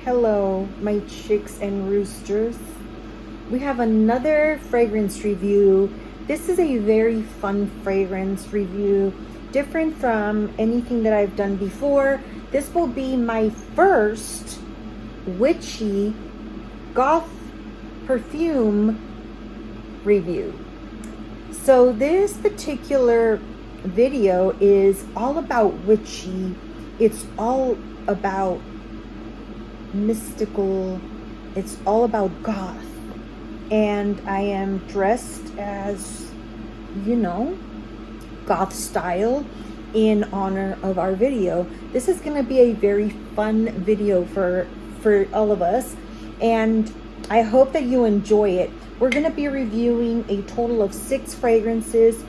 Hello, my chicks and roosters. We have another fragrance review. This is a very fun fragrance review, different from anything that I've done before. This will be my first Witchy Goth perfume review. So this particular video is all about witchy. It's all about mystical. It's all about goth. And I am dressed as, you know, goth style in honor of our video. This is going to be a very fun video for all of us, and I hope that you enjoy it. We're going to be reviewing a total of 6 fragrances,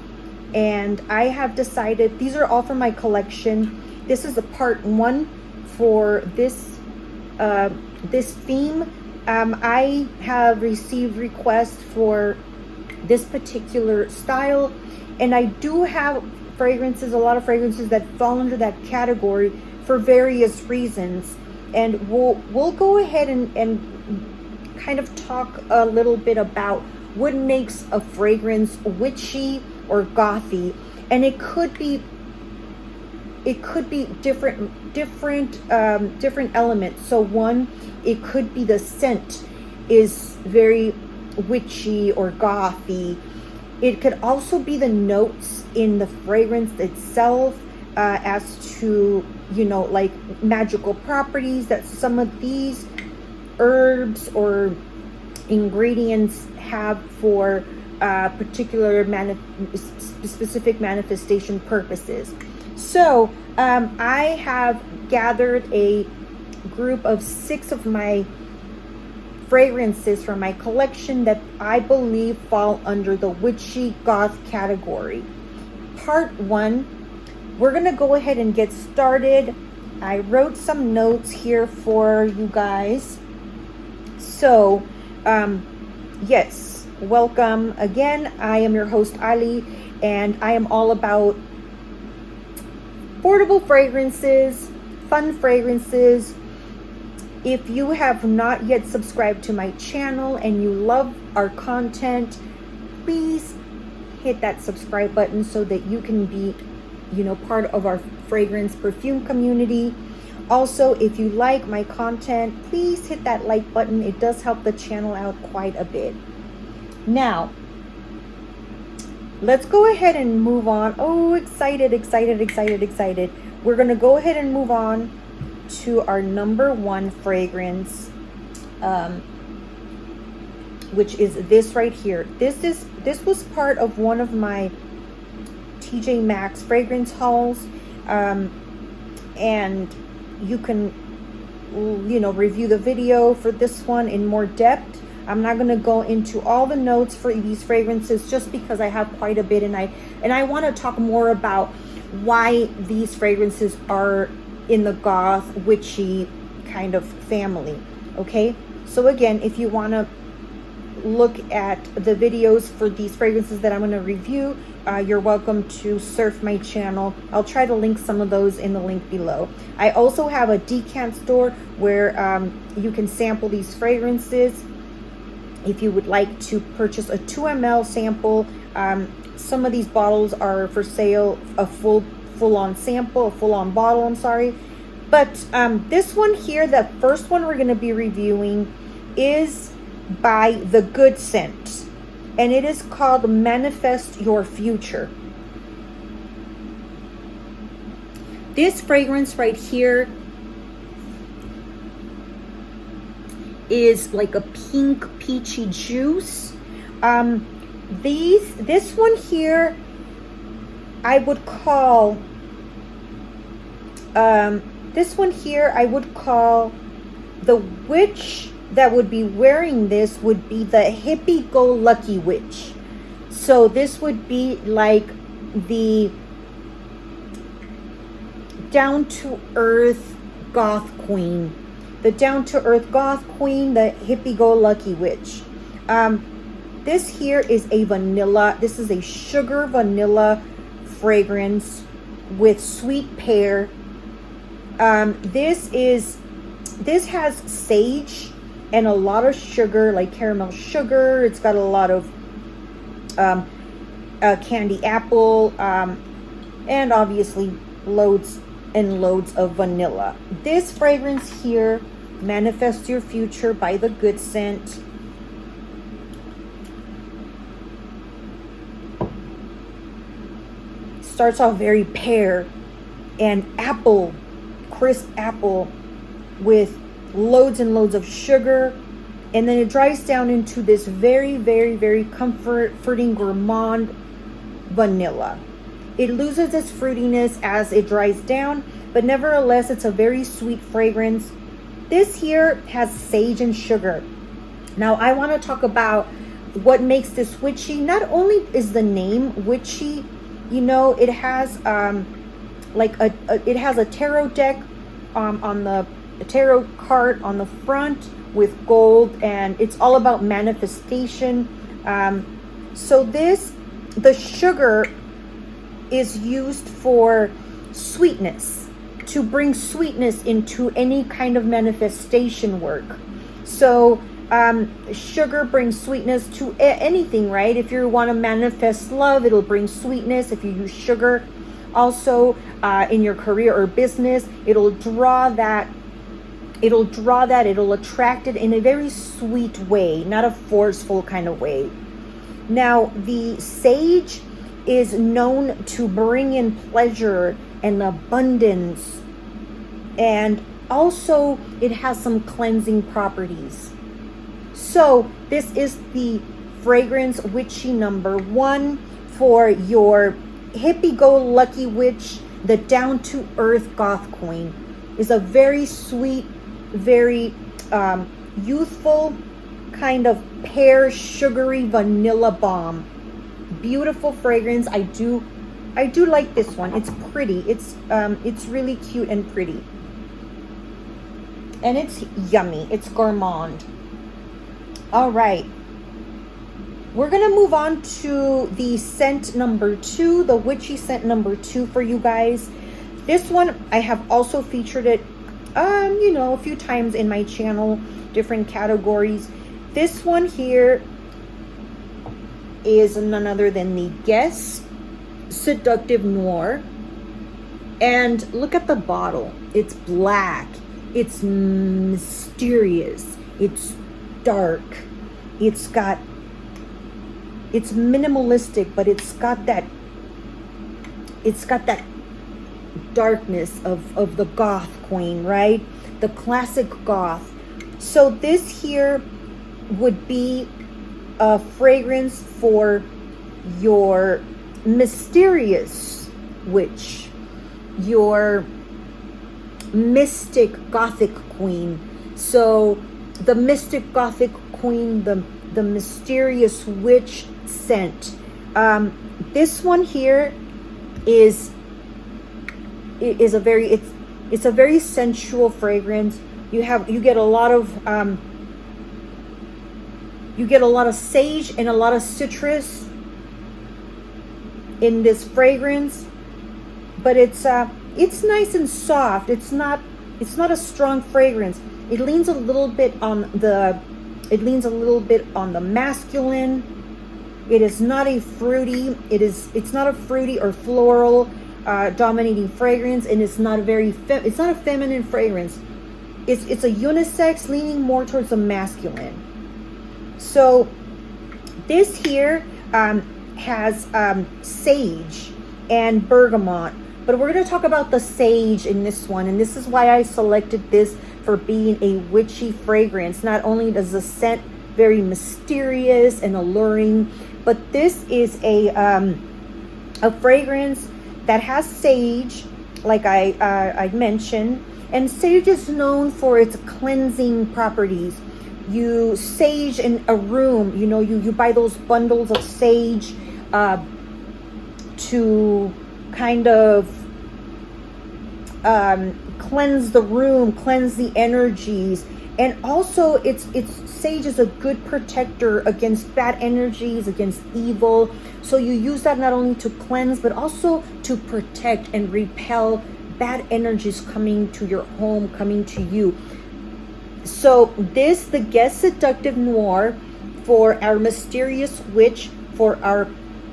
and I have decided these are all from my collection. This is a part 1 for this theme. I have received requests for this particular style, and I do have fragrances, a lot of fragrances that fall under that category for various reasons. And we'll go ahead and kind of talk a little bit about what makes a fragrance witchy or gothy. And it could be different elements. So one, it could be the scent is very witchy or gothy. It could also be the notes in the fragrance itself, as to, you know, like magical properties that some of these herbs or ingredients have for particular specific manifestation purposes. So I have gathered a group of 6 of my fragrances from my collection that I believe fall under the witchy goth category. Part 1, we're gonna go ahead and get started. I wrote some notes here for you guys. So yes, welcome again. I am your host Ali, and I am all about affordable fragrances, fun fragrances. If you have not yet subscribed to my channel and you love our content, please hit that subscribe button so that you can be, you know, part of our fragrance perfume community. Also, if you like my content, please hit that like button. It does help the channel out quite a bit. Now, let's go ahead and move on. Oh, excited. We're going to go ahead and move on to our number 1 fragrance, which is this right here. This was part of one of my TJ Maxx fragrance hauls, and you can, you know, review the video for this one in more depth. I'm not going to go into all the notes for these fragrances just because I have quite a bit, and I want to talk more about why these fragrances are in the goth witchy kind of family. Okay, so again, if you want to look at the videos for these fragrances that I'm going to review, you're welcome to surf my channel. I'll try to link some of those in the link below. I also have a decant store where you can sample these fragrances if you would like to purchase a 2 ml sample. Some of these bottles are for sale, a full-on sample, a full-on bottle, I'm sorry. But this one here, the first one we're going to be reviewing, is by The Good Scent, and it is called Manifest Your Future. This fragrance right here is like a pink peachy juice. This one here I would call the witch that would be wearing this would be the hippie-go-lucky witch. So this would be like the down-to-earth goth queen. The down-to-earth goth queen, the hippie-go-lucky witch. This here is a vanilla. This is a sugar vanilla fragrance with sweet pear. This is This has sage and a lot of sugar, like caramel sugar. It's got a lot of candy apple, and obviously loads and loads of vanilla. This fragrance here, Manifest Your Future by The Good Scent. Starts off very pear and apple, crisp apple with loads and loads of sugar, and then it dries down into this very, very, very comforting gourmand vanilla. It loses its fruitiness as it dries down, but nevertheless it's a very sweet fragrance. This here has sage and sugar. Now I want to talk about what makes this witchy. Not only is the name witchy, you know, it has it has a tarot deck on the tarot card on the front with gold, and it's all about manifestation. So the sugar is used for sweetness, to bring sweetness into any kind of manifestation work. So sugar brings sweetness to anything, right? If you want to manifest love, it'll bring sweetness. If you use sugar also in your career or business, it'll attract it in a very sweet way, not a forceful kind of way. Now, the sage is known to bring in pleasure and abundance, and also it has some cleansing properties. So this is the fragrance witchy number 1 for your hippie-go-lucky witch, the down-to-earth goth queen. Is a very sweet, very youthful kind of pear sugary vanilla bomb. Beautiful fragrance. I do like this one. It's pretty. It's really cute and pretty, and it's yummy. It's gourmand. All right, we're gonna move on to the scent number 2, the witchy scent number 2 for you guys. This one I have also featured it a few times in my channel, different categories. This one here is none other than the Guess Seductive Noir. And look at the bottle. It's black. It's mysterious. It's dark. It's minimalistic, but it's got that darkness of the goth queen, right? The classic goth. So this here would be a fragrance for your mysterious witch, your mystic gothic queen. So the mystic gothic queen, the mysterious witch scent. This one here is a very sensual fragrance. You get a lot of sage and a lot of citrus in this fragrance, but it's nice and soft. It's not a strong fragrance. It leans a little bit on the masculine. It is not a fruity. It's not a fruity or floral dominating fragrance, and it's not a feminine fragrance. It's a unisex, leaning more towards the masculine. So this here has sage and bergamot, but we're going to talk about the sage in this one, and this is why I selected this for being a witchy fragrance. Not only does the scent very mysterious and alluring, but this is a fragrance that has sage, like I mentioned, and sage is known for its cleansing properties. You sage in a room, you buy those bundles of sage to kind of cleanse the room, cleanse the energies, and also sage is a good protector against bad energies, against evil. So you use that not only to cleanse, but also to protect and repel bad energies coming to your home, coming to you. So this, the Guess Seductive Noir, for our mysterious witch, for our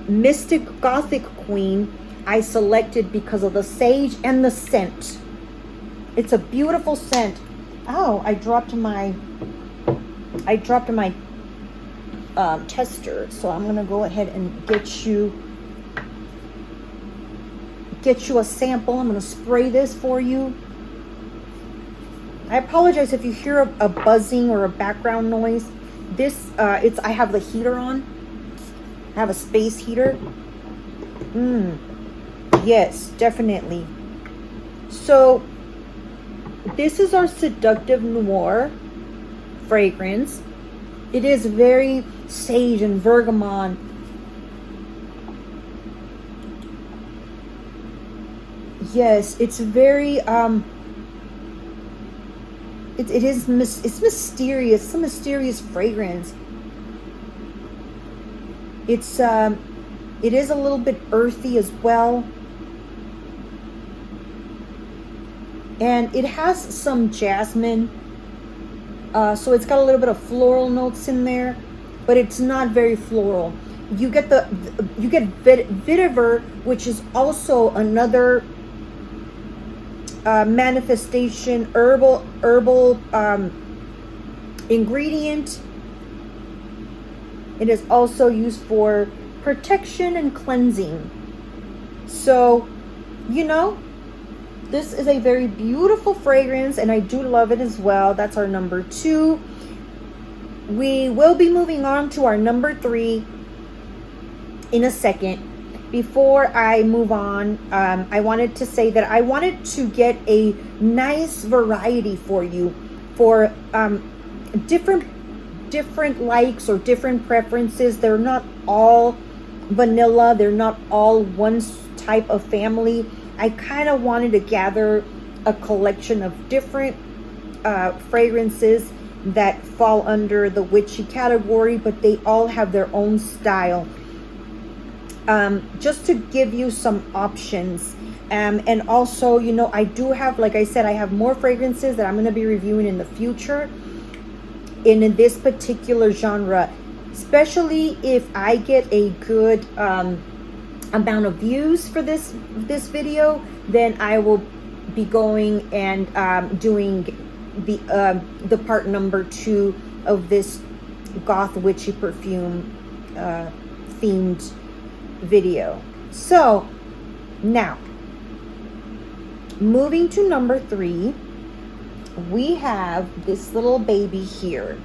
mystic Gothic queen, I selected because of the sage and the scent. It's a beautiful scent. Oh, I dropped my tester, so I'm gonna go ahead and get you a sample. I'm gonna spray this for you. I apologize if you hear a buzzing or a background noise. This I have the heater on. I have a space heater. Yes, definitely. So this is our Seductive Noir fragrance. It is very sage and bergamot. Yes, it's very it's mysterious. It's a mysterious fragrance. It is a little bit earthy as well. And it has some jasmine. So it's got a little bit of floral notes in there, but it's not very floral. You get vetiver, which is also another manifestation herbal ingredient. It is also used for protection and cleansing. So, you know, this is a very beautiful fragrance, and I do love it as well. That's our number 2. We will be moving on to our number 3 in a second. Before I move on, I wanted to say that I wanted to get a nice variety for you for different likes or different preferences. They're not all vanilla. They're not all one type of family. I kind of wanted to gather a collection of different fragrances that fall under the witchy category, but they all have their own style. Just to give you some options. And also, you know, I do have, like I said, I have more fragrances that I'm going to be reviewing in the future in this particular genre, especially if I get a good amount of views for this video. Then I will be going and doing the part number 2 of this goth witchy perfume themed video. So now moving to number 3, we have this little baby here.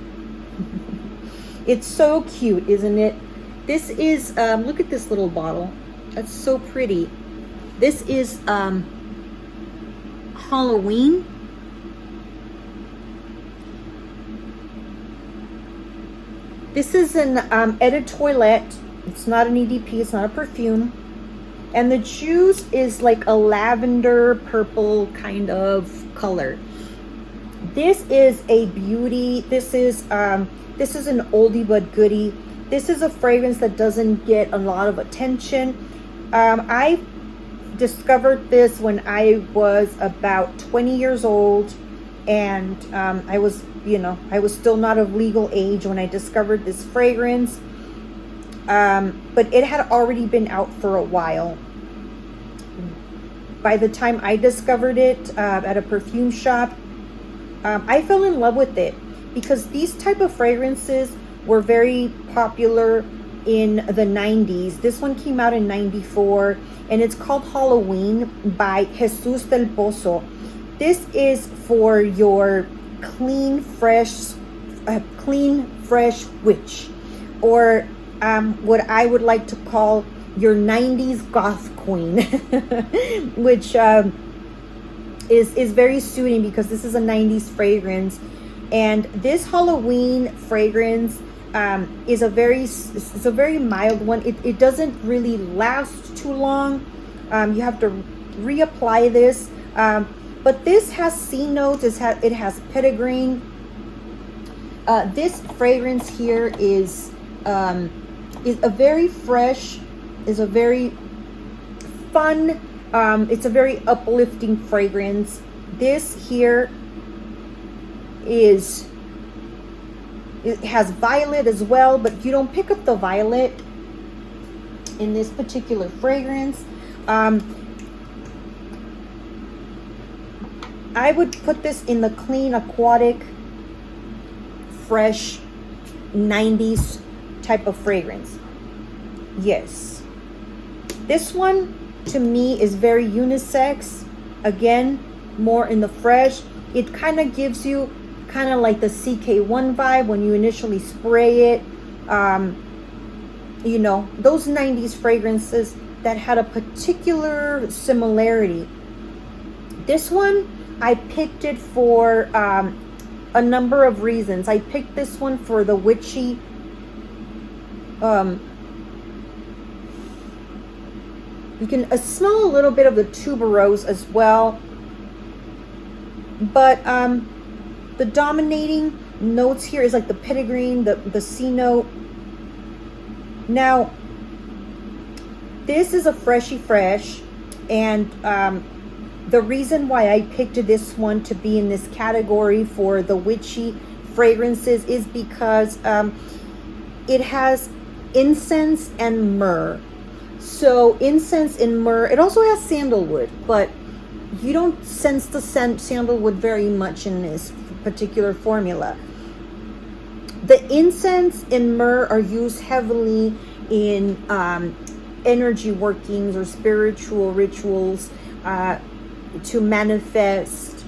It's so cute, isn't it? This is look at this little bottle. That's so pretty. This is Hollowee. This is an eau de toilette. It's not an EDP, it's not a perfume. And the juice is like a lavender purple kind of color. This is a beauty. This is an oldie but goodie. This is a fragrance that doesn't get a lot of attention. I discovered this when I was about 20 years old, and I was still not of legal age when I discovered this fragrance. But it had already been out for a while. By the time I discovered it at a perfume shop, I fell in love with it because these type of fragrances were very popular in the 90s. This one came out in 94, and it's called Hollowee by Jesus del Pozo. This is for your clean, fresh witch, or what I would like to call your 90s goth queen, which is very suiting because this is a 90s fragrance. And this Halloween fragrance is a very mild one. It doesn't really last too long. You have to reapply this, but this has C notes. It has petitgrain. This fragrance here is a very fresh, is a very fun, it's a very uplifting fragrance. This here is, it has violet as well, but you don't pick up the violet in this particular fragrance. I would put this in the clean, aquatic, fresh 90s type of fragrance. Yes. This one to me is very unisex. Again, more in the fresh. It kind of gives you kind of like the CK1 vibe when you initially spray it. You know, those 90s fragrances that had a particular similarity. This one, I picked it for a number of reasons. I picked this one for the witchy you can smell a little bit of the tuberose as well, but the dominating notes here is like the petitgreen, the C note. Now this is a freshy fresh, and the reason why I picked this one to be in this category for the witchy fragrances is because it has incense and myrrh. So incense and myrrh, it also has sandalwood, but you don't sense the sandalwood very much in this particular formula. The incense and myrrh are used heavily in energy workings or spiritual rituals, to manifest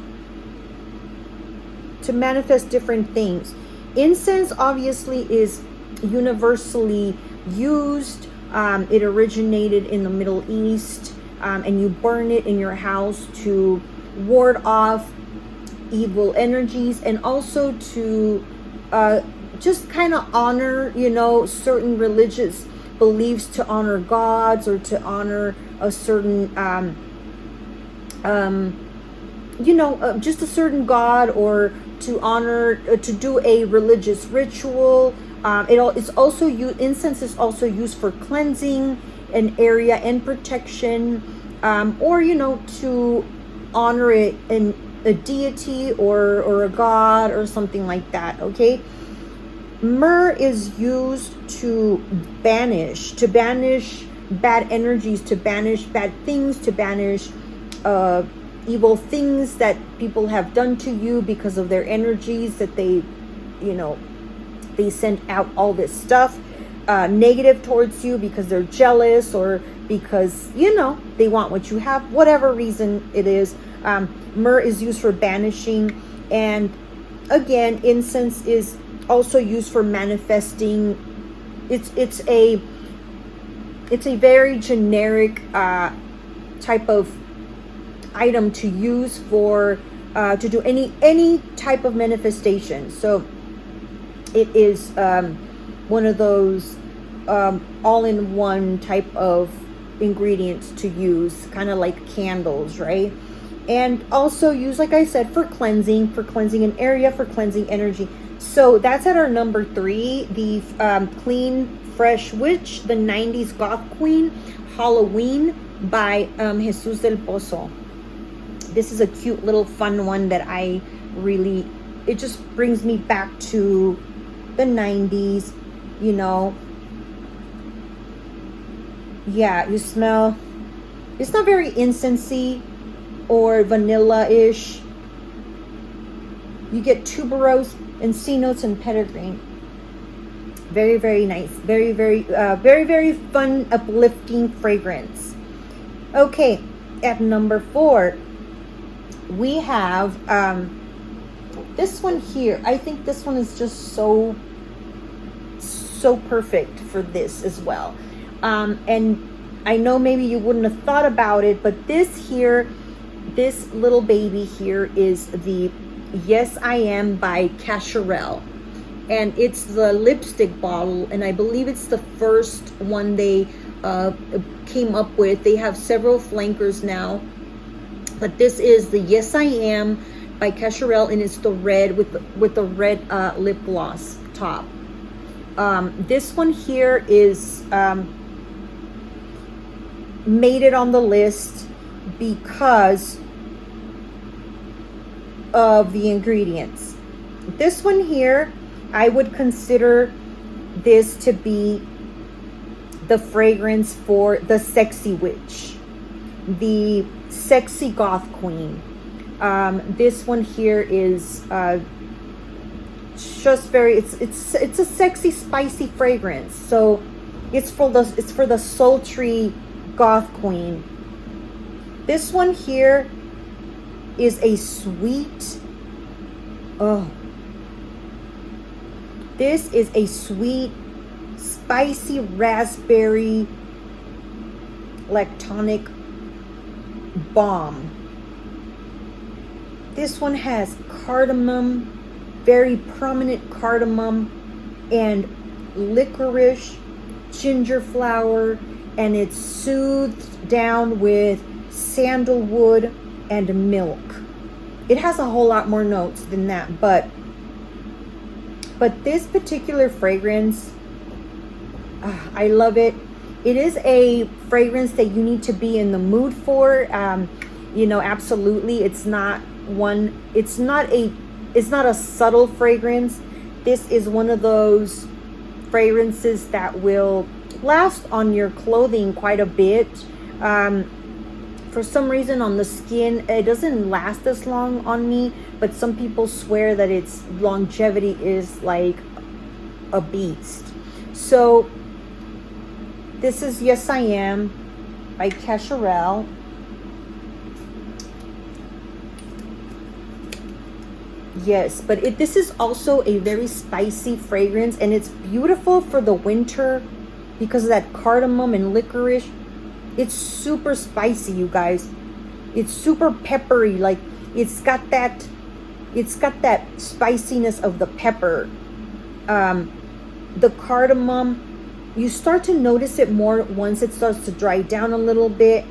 different things. Incense obviously is universally used. It originated in the Middle East, and you burn it in your house to ward off evil energies, and also to just kind of honor, you know, certain religious beliefs, to honor gods or to honor a certain you know, just a certain god, or to honor, to do a religious ritual. It's also used, incense is also used for cleansing an area and protection, or, you know, to honor it in a deity or a god or something like that. Okay. Myrrh is used to banish bad energies, to banish bad things, to banish evil things that people have done to you because of their energies, that they, you know, they send out all this stuff negative towards you because they're jealous, or because, you know, they want what you have, whatever reason it is. Myrrh is used for banishing, and again, incense is also used for manifesting. It's a very generic type of item to use for to do any type of manifestation. So it is one of those all-in-one type of ingredients to use, kind of like candles, right? And also used, like I said, for cleansing an area, for cleansing energy. So that's at our number 3, the Clean Fresh Witch, the 90s Goth Queen, Hollowee by Jesus del Pozo. This is a cute little fun one that I really, it just brings me back to the 90s, you know. Yeah, you smell, it's not very incensey or vanilla-ish. You get tuberose and C notes and petitgreen. Very, very nice. Very, very fun, uplifting fragrance. Okay, at number 4, we have this one here. I think this one is just so perfect for this as well. And I know maybe you wouldn't have thought about it, but this here, this little baby here is the Yes I Am by Cacharel, and it's the lipstick bottle, and I believe it's the first one they came up with. They have several flankers now, but this is the Yes I Am by Cacharel, and it's the red with the red lip gloss top. This one here is made it on the list because of the ingredients. This one here, I would consider this to be the fragrance for the sexy witch, the sexy goth queen. This one here is just very, it's a sexy, spicy fragrance. So it's for the sultry goth queen. This one here is a sweet, oh, this is a sweet, spicy raspberry lactonic bomb. This one has cardamom, very prominent cardamom, and licorice, ginger flower, and it's soothed down with sandalwood and milk. It has a whole lot more notes than that, but this particular fragrance, I love it. It is a fragrance that you need to be in the mood for. You know, absolutely. It's not a subtle fragrance. This is one of those fragrances that will last on your clothing quite a bit. For some reason on the skin, it doesn't last as long on me, but some people swear that its longevity is like a beast. So this is Yes I Am by Cacharel. Yes, but this is also a very spicy fragrance, and it's beautiful for the winter because of that cardamom and licorice. It's super spicy, you guys. It's super peppery. Like it's got that spiciness of the pepper. The cardamom, you start to notice it more once it starts to dry down a little bit.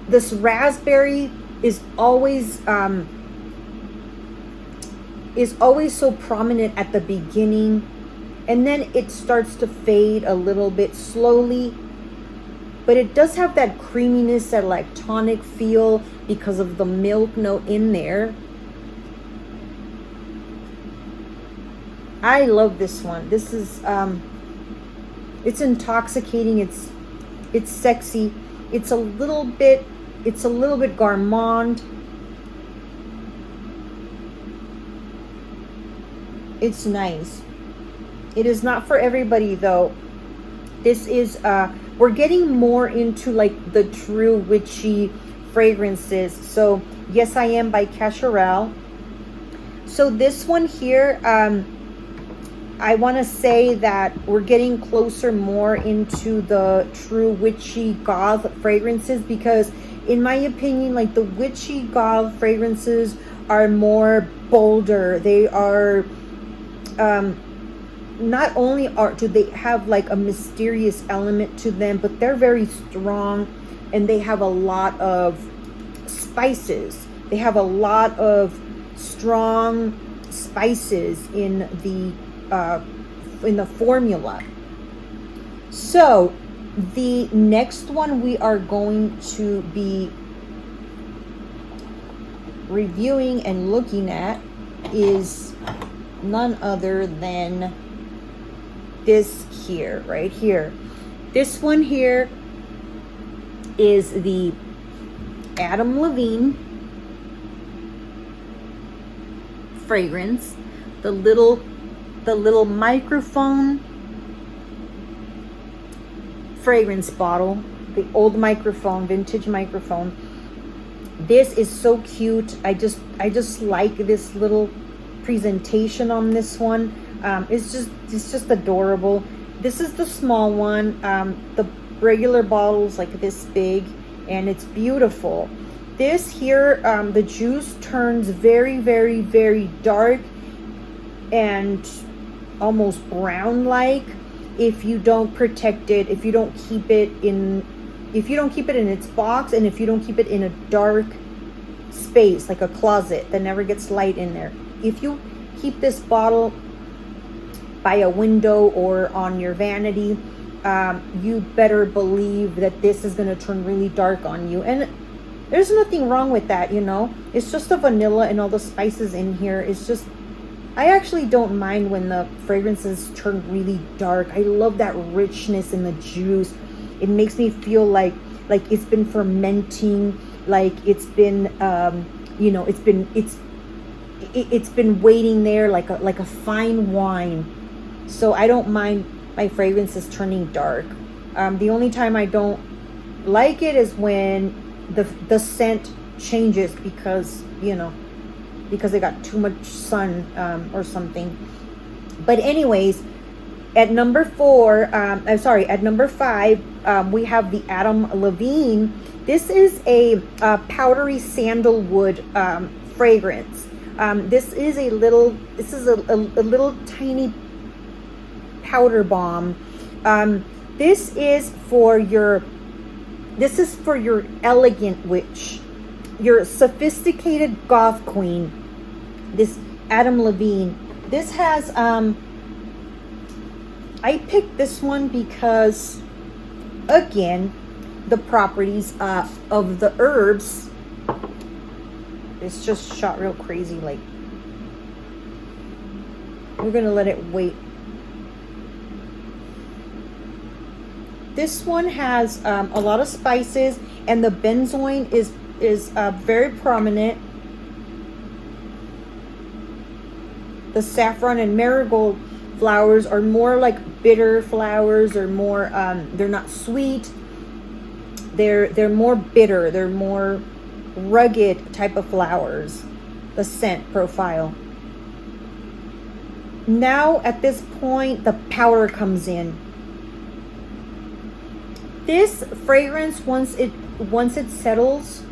This raspberry is always so prominent at the beginning, and then it starts to fade a little bit slowly, but it does have that creaminess, that lactonic feel because of the milk note in there. I love this one. This is it's intoxicating, it's sexy, it's a little bit gourmand. It's nice. It is not for everybody though. This is we're getting more into like the true witchy fragrances. So Yes I Am by Cacharel. So this one here, I want to say that we're getting closer more into the true witchy goth fragrances, because in my opinion, like the witchy goth fragrances are more bolder. They are not only do they have like a mysterious element to them, but they're very strong, and they have a lot of spices. They have a lot of strong spices in the formula. So the next one we are going to be reviewing and looking at is none other than this here, right here. This one here is the Adam Levine fragrance, the little microphone fragrance bottle, the old microphone, vintage microphone. This is so cute. I just like this little presentation on this one. It's just adorable. This is the small one. The regular bottle's like this big, and it's beautiful. This here, the juice turns very, very, very dark and almost brown like if you don't protect it, if you don't keep it in its box, and if you don't keep it in a dark space like a closet that never gets light in there. If you keep this bottle by a window or on your vanity, you better believe that this is going to turn really dark on you. And there's nothing wrong with that, you know. It's just the vanilla and all the spices in here. It's just, I actually don't mind when the fragrances turn really dark. I love that richness in the juice. It makes me feel like it's been fermenting, like it's been you know, it's been waiting there like a fine wine. So I don't mind my fragrances turning dark. The only time I don't like it is when the scent changes because, you know, because they got too much sun or something. But anyways, at number 5, we have the Adam Levine. This is a powdery sandalwood fragrance. This is a little tiny powder bomb. This is for your elegant witch, your sophisticated goth queen. This Adam Levine. This has I picked this one because, again, the properties of the herbs. It's just shot real crazy. Like, we're gonna let it wait. This one has a lot of spices, and the benzoin is very prominent. The saffron and marigold flowers are more like bitter flowers, or more they're not sweet. They're more bitter. They're more rugged type of flowers. The scent profile. Now at this point, the powder comes in. This fragrance, once it settles,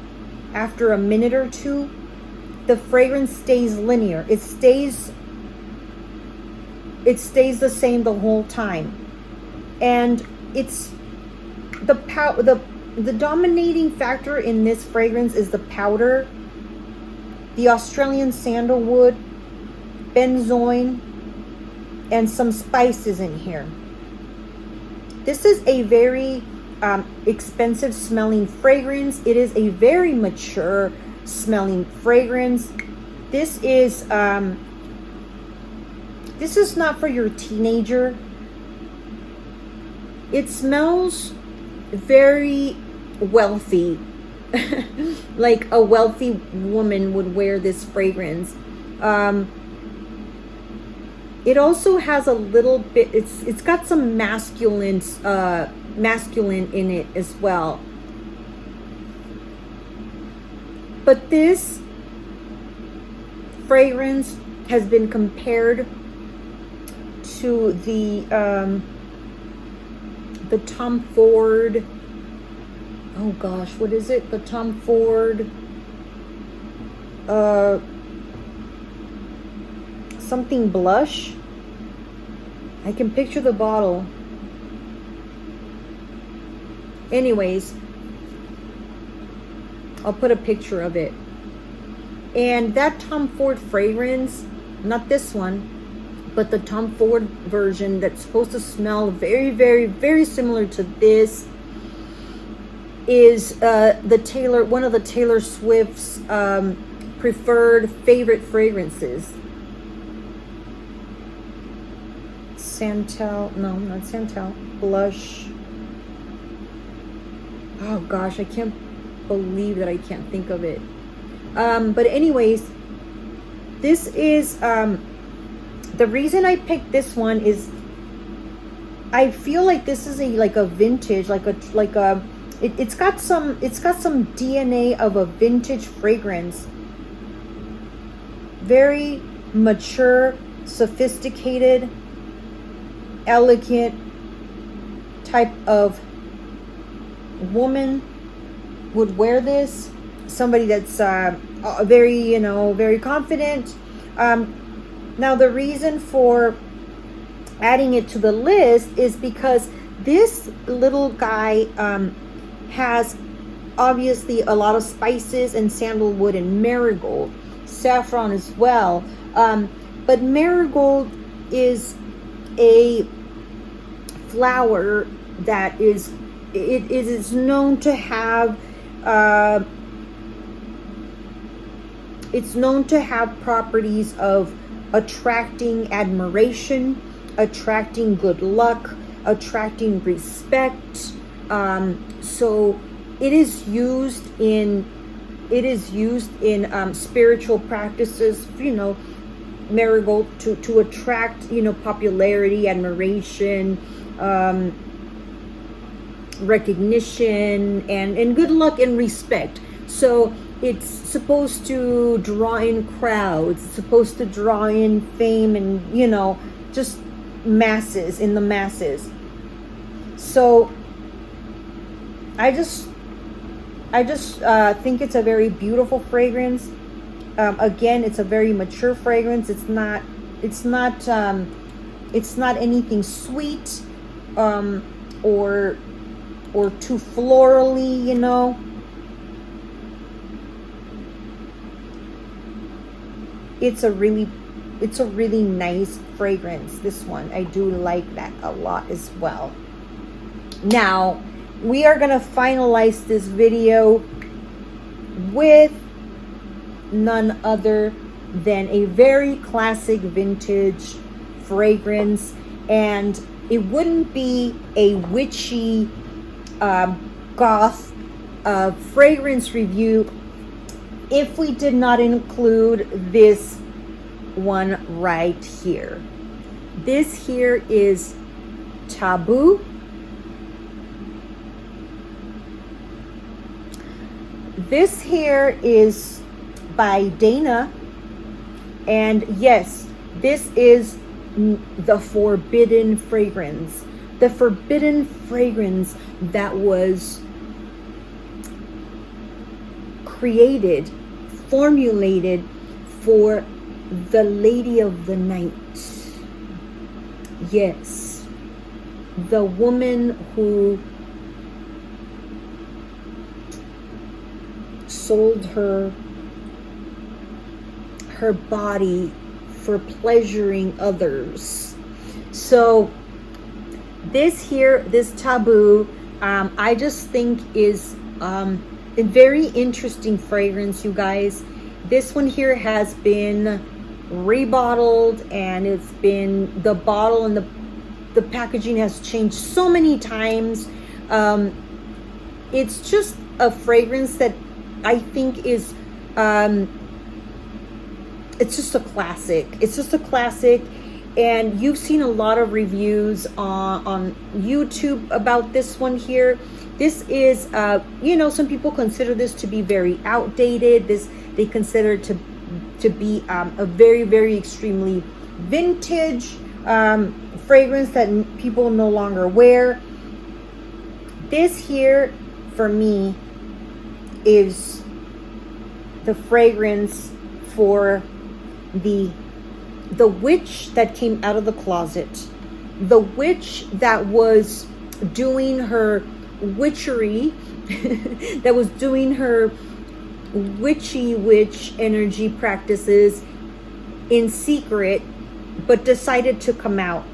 after a minute or two, the fragrance stays linear. It stays the same the whole time. And it's the dominating factor in this fragrance is the powder, the Australian sandalwood, benzoin, and some spices in here. This is a very expensive smelling fragrance. It is a very mature smelling fragrance. This is not for your teenager. It smells very wealthy. Like a wealthy woman would wear this fragrance. It also has a little bit, it's got some masculine in it as well. But this fragrance has been compared to the Tom Ford, oh gosh, what is it? The Tom Ford something blush. I can picture the bottle. Anyways, I'll put a picture of it. And that Tom Ford fragrance, not this one, but the Tom Ford version that's supposed to smell very, very, very similar to this, is one of the Taylor Swift's preferred favorite fragrances. Santal, no, not Santal, blush. Oh gosh, I can't believe that I can't think of it. But anyways, this is the reason I picked this one is I feel like this is like a vintage, it's got some DNA of a vintage fragrance. Very mature, sophisticated, elegant type of woman would wear this. Somebody that's very, very confident. Now the reason for adding it to the list is because this little guy has obviously a lot of spices and sandalwood and marigold, saffron as well. But marigold is a flower that is known to have It's known to have properties of attracting admiration, attracting good luck, attracting respect. So it is used in spiritual practices, you know, marigold to attract, you know, popularity, admiration, recognition, and good luck and respect. So it's supposed to draw in crowds, it's supposed to draw in fame, and, you know, just masses, in the masses. So I just think it's a very beautiful fragrance. Again, it's a very mature fragrance. It's not anything sweet, or too florally, you know. It's a really nice fragrance, this one. I do like that a lot as well. Now, we are gonna finalize this video with none other than a very classic vintage fragrance, and it wouldn't be a witchy goth fragrance review if we did not include this one right here. This here is Tabu. This here is by Dana, and yes, this is the forbidden fragrance. The forbidden fragrance that was created, formulated for the lady of the night. Yes, the woman who sold her body for pleasuring others. So this here, this Tabu, I just think is a very interesting fragrance, you guys. This one here has been rebottled, and it's been, the bottle and the packaging has changed so many times. It's just a fragrance that I think is it's just a classic. It's just a classic, and you've seen a lot of reviews on YouTube about this one here. This is you know, some people consider this to be very outdated. They consider it to be a very, very extremely vintage fragrance that people no longer wear. This here for me is the fragrance for the witch that came out of the closet, the witch that was doing her witchery, that was doing her witch energy practices in secret, but decided to come out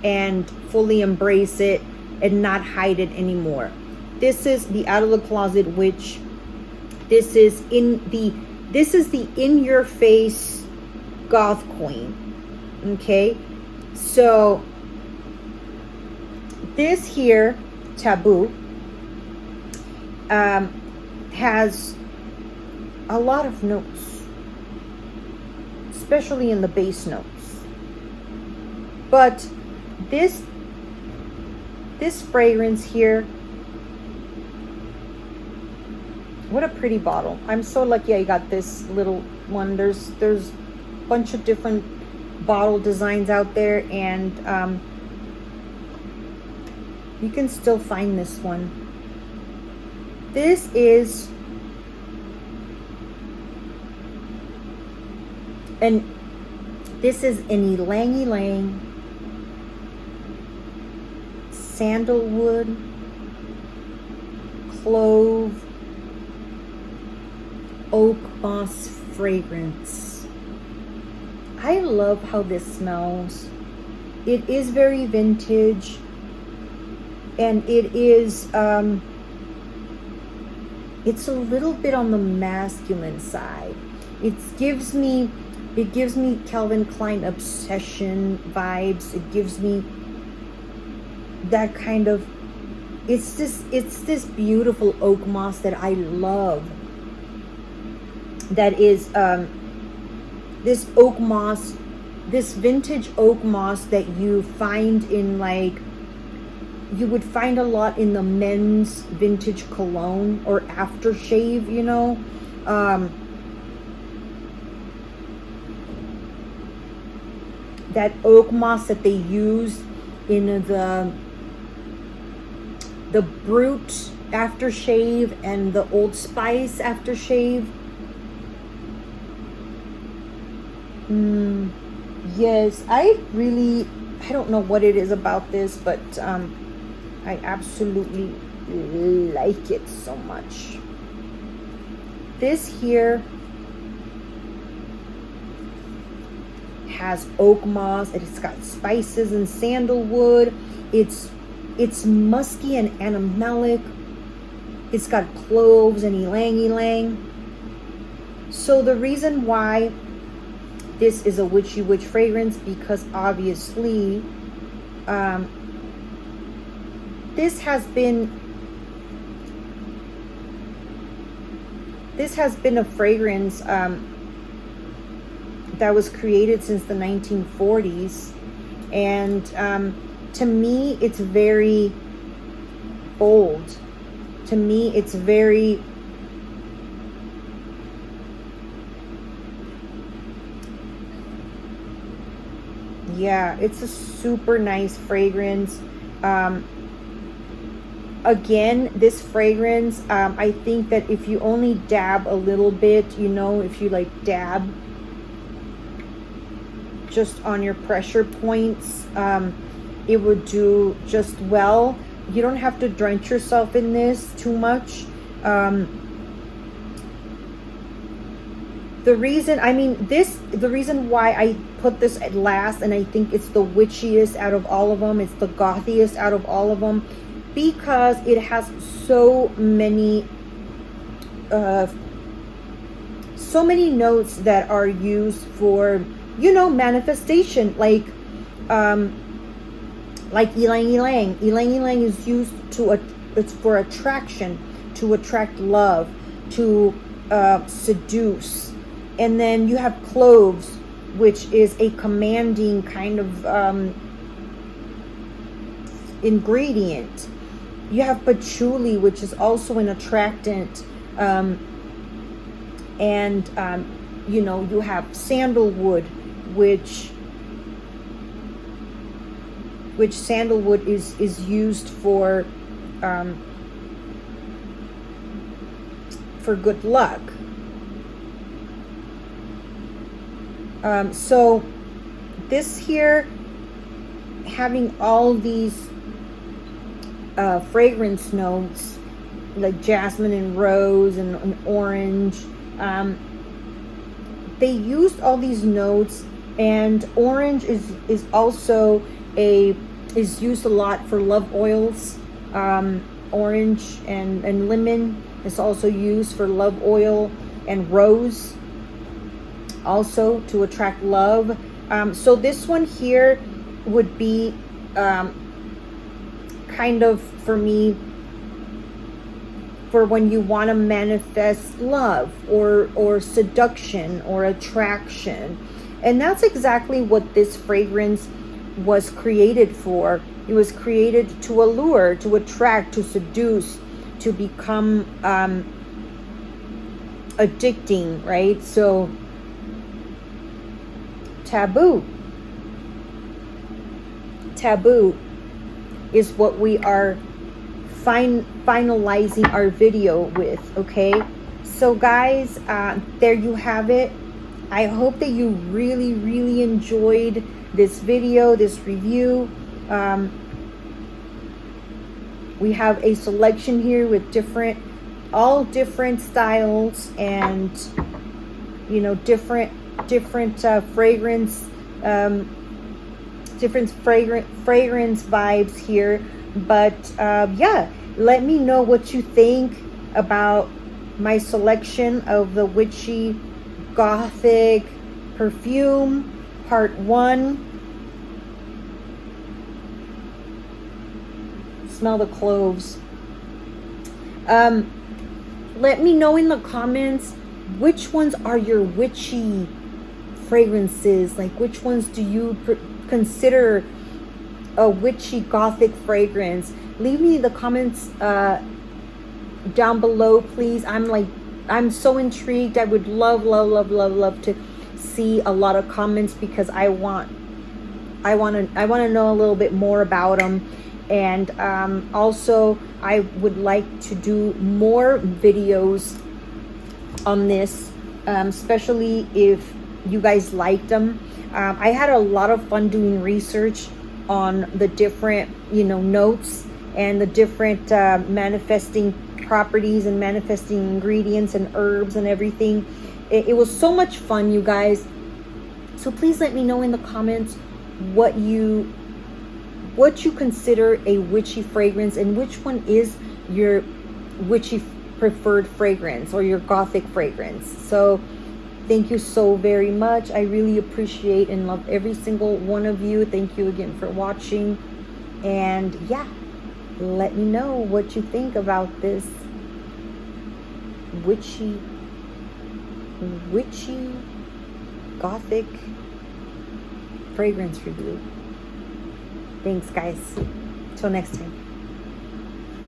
and fully embrace it and not hide it anymore. This is the out of the closet witch. This is the in your face goth queen. Okay, so this here Tabu has a lot of notes, especially in the base notes. But this fragrance here, what a pretty bottle. I'm so lucky I got this little one. There's a bunch of different bottle designs out there, and you can still find this one. This is an ylang ylang sandalwood, clove, oak moss fragrance. I love how this smells. It is very vintage, and it is it's a little bit on the masculine side. It gives me Calvin Klein obsession vibes. It gives me that kind of, it's this beautiful oak moss that I love. That is this oak moss, this vintage oak moss that you find in, like, you would find a lot in the men's vintage cologne or aftershave, you know. That oak moss that they use in the Brute aftershave and the Old Spice aftershave. Yes, I don't know what it is about this, but I absolutely like it so much. This here has oak moss. It's got spices and sandalwood. It's musky and animalic. It's got cloves and ylang ylang. So the reason why this is a witchy witch fragrance, because obviously this has been a fragrance that was created since the 1940s, and to me it's very bold. To me it's very, yeah, it's a super nice fragrance. Again, this fragrance, I think that if you only dab a little bit, you know, if you like dab just on your pressure points, it would do just well. You don't have to drench yourself in this too much. The reason why I put this at last, and I think it's the witchiest out of all of them, it's the gothiest out of all of them, because it has so many notes that are used for, you know, manifestation, like ylang ylang. Ylang ylang is used it's for attraction, to attract love, to seduce. And then you have cloves, which is a commanding kind of ingredient. You have patchouli, which is also an attractant, you know, you have sandalwood, which sandalwood is used for good luck. So this here, having all these fragrance notes like jasmine and rose and orange, they used all these notes, and orange is also is used a lot for love oils. Orange and lemon is also used for love oil, and rose also to attract love. So this one here would be kind of, for me, for when you want to manifest love or seduction or attraction. And that's exactly what this fragrance was created for. It was created to allure, to attract, to seduce, to become addicting, right? So Tabu is what we are finalizing our video with. Okay, so guys, there you have it. I hope that you really enjoyed this video, this review. We have a selection here with all different styles, and you know, different fragrance, different fragrance vibes here. But yeah, let me know what you think about my selection of the Witchy Gothic perfume, part 1. Smell the cloves. Let me know in the comments which ones are your witchy fragrances. Like, which ones do you consider a witchy Gothic fragrance? Leave me the comments down below, please. I'm so intrigued. I would love to see a lot of comments, because I want to know a little bit more about them. And also, I would like to do more videos on this, especially if you guys liked them. I had a lot of fun doing research on the different, notes and the different manifesting properties and manifesting ingredients and herbs and everything. It was so much fun, you guys. So please let me know in the comments what you consider a witchy fragrance, and which one is your witchy preferred fragrance or your Gothic fragrance. So thank you so very much. I really appreciate and love every single one of you. Thank you again for watching. And yeah, let me know what you think about this witchy Gothic fragrance review. Thanks, guys. Till next time.